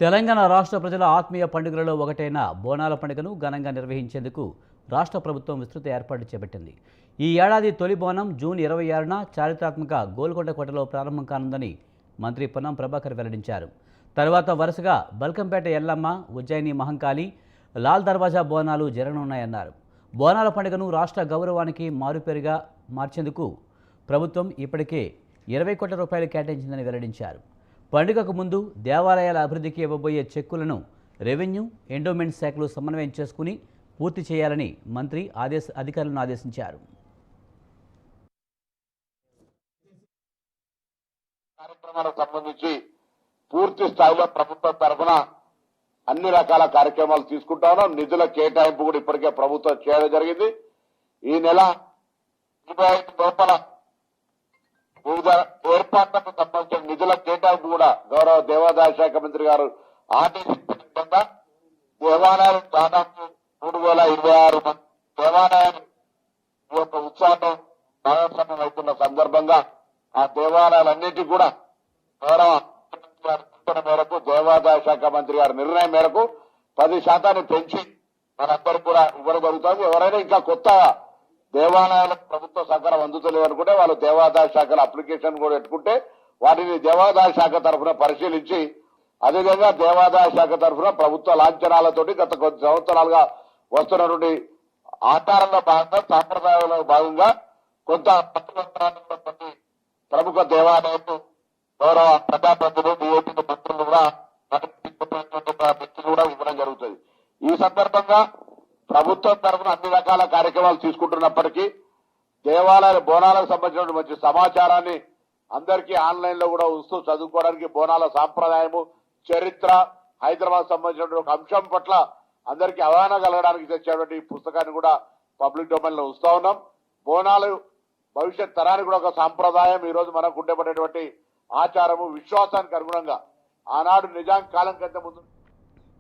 తెలంగాణ రాష్ట్ర ప్రజల ఆత్మీయ పండుగలలో ఒకటైన బోనాల పండుగను ఘనంగా నిర్వహించేందుకు రాష్ట్ర ప్రభుత్వం విస్తృత ఏర్పాట్లు చేపట్టింది. ఈ ఏడాది తొలి బోనం జూన్ 26న చారిత్రాత్మక గోల్కొండ కోటలో ప్రారంభం కానుందని మంత్రి పొన్నం ప్రభాకర్ వెల్లడించారు. తర్వాత వరుసగా బల్కంపేట ఎల్లమ్మ, ఉజ్జయిని మహంకాళి, లాల్ దర్వాజా బోనాలు జరగనున్నాయన్నారు. బోనాల పండుగను రాష్ట్ర గౌరవానికి మారుపేరుగా మార్చేందుకు ప్రభుత్వం ఇప్పటికే 20 కోట్ల రూపాయలు కేటాయించిందని వెల్లడించారు. పండుగకు ముందు దేవాలయాల అభివృద్ధికి ఇవ్వబోయే చెక్కులను రెవెన్యూ, ఎండోమెంట్ శాఖలు సమన్వయం చేసుకుని పూర్తి చేయాలని మంత్రి అధికారులను ఆదేశించారు. కార్యక్రమాలకు సంబంధించి పూర్తి స్థాయిలో ప్రభుత్వం తరఫున అన్ని రకాల కార్యక్రమాలు తీసుకుంటా ఉన్నాం. నిధుల కేటాయింపు కూడా ఇప్పటికే ప్రభుత్వం చేయడం జరిగింది. ఈ నెల 25 లోపల వివిధ ఏర్పాట్లకు సంబంధించిన నిధుల కేటాయింపు కూడా గౌరవ దేవాదాయ శాఖ మంత్రి గారు ఆదేశించిన విధంగా దేవాలయాలు దాదాపు 3026 మంది దేవాలయాలు ఈ యొక్క ఉత్సవాన్ని ప్రారంభం అవుతున్న సందర్భంగా ఆ దేవాలయాలన్నింటినీ కూడా గౌరవ మేరకు దేవాదాయ శాఖ మంత్రి గారి నిర్ణయం మేరకు 10% పెంచి మనందరికీ కూడా ఇవ్వడం జరుగుతుంది. ఎవరైనా ఇంకా కొత్త దేవాలయాలకు ప్రభుత్వ సహకారం అందుతలేదు అనుకుంటే వాళ్ళు దేవాదాయ శాఖల అప్లికేషన్ కూడా పెట్టుకుంటే వాటిని దేవాదాయ శాఖ తరఫున పరిశీలించి అదేవిధంగా దేవాదాయ శాఖ తరఫున ప్రభుత్వ లాంఛనాలతోటి గత కొద్ది సంవత్సరాలుగా వస్తున్నటువంటి ఆచారంలో భాగంగా సాంప్రదాయంలో భాగంగా కొంత ప్రముఖ దేవాలయాలు గౌరవ ప్రజాప్రతినిధులు, డిఐపీ మంత్రులు కూడా కూడా ఇవ్వడం జరుగుతుంది. ఈ సందర్భంగా ప్రభుత్వం తరఫున అన్ని రకాల కార్యక్రమాలు తీసుకుంటున్నప్పటికీ దేవాలయాల బోనాలకు సంబంధించిన మంచి సమాచారాన్ని అందరికీ ఆన్లైన్ లో కూడా ఉంచుతూ చదువుకోవడానికి బోనాల సాంప్రదాయము, చరిత్ర, హైదరాబాద్ సంబంధించిన ఒక అంశం పట్ల అందరికీ అవగాహన కలగడానికి తెచ్చేటువంటి ఈ పుస్తకాన్ని కూడా పబ్లిక్ డొమైన్ లో ఉంచుతా ఉన్నాం. బోనాలు భవిష్యత్ తరానికి కూడా ఒక సాంప్రదాయం. ఈ రోజు మనకు ఉండేటువంటి ఆచారము, విశ్వాసానికి అనుగుణంగా ఆనాడు నిజాం కాలం కంటే ముందు